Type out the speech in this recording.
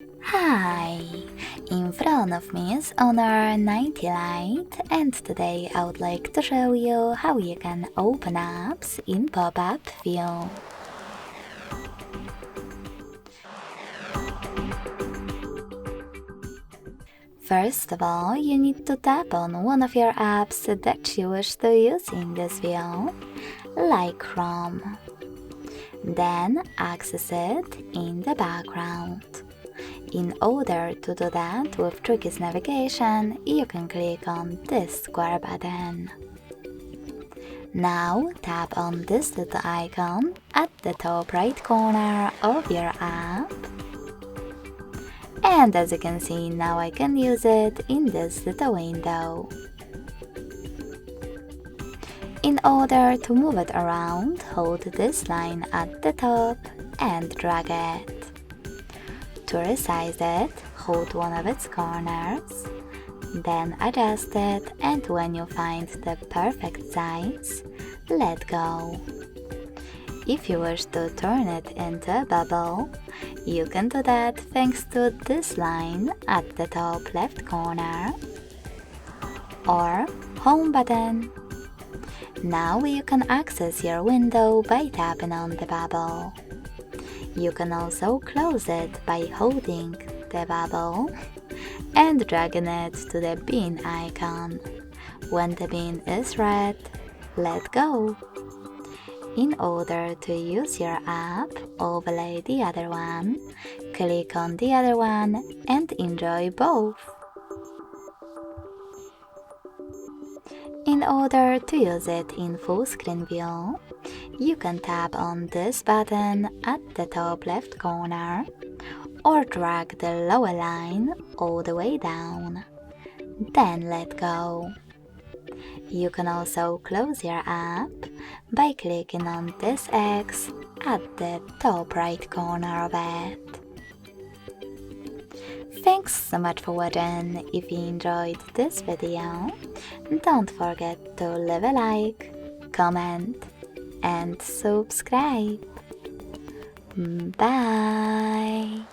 Hi! In front of me is Honor 90 Lite, and today I would like to show you how you can open apps in pop-up view. First of all, you need to tap on one of your apps that you wish to use in this view, like Chrome. Then access it in the background. In order to do that with Tricky's navigation, you can click on this square button. Now tap on this little icon at the top right corner of your app. And as you can see, now I can use it in this little window. In order to move it around, hold this line at the top and drag it. To resize it, hold one of its corners, then adjust it, and when you find the perfect size, let go. If you wish to turn it into a bubble, you can do that thanks to this line at the top left corner or home button. Now you can access your window by tapping on the bubble. You can also close it by holding the bubble and dragging it to the bin icon. When the bin is red, let go. In order to use your app, overlay the other one, click on the other one and enjoy both. In order to use it in full screen view, you can tap on this button at the top left corner or drag the lower line all the way down, then let go. You can also close your app by clicking on this X at the top right corner of it. Thanks so much for watching. If you enjoyed this video, don't forget to leave a like, comment, and subscribe. Bye!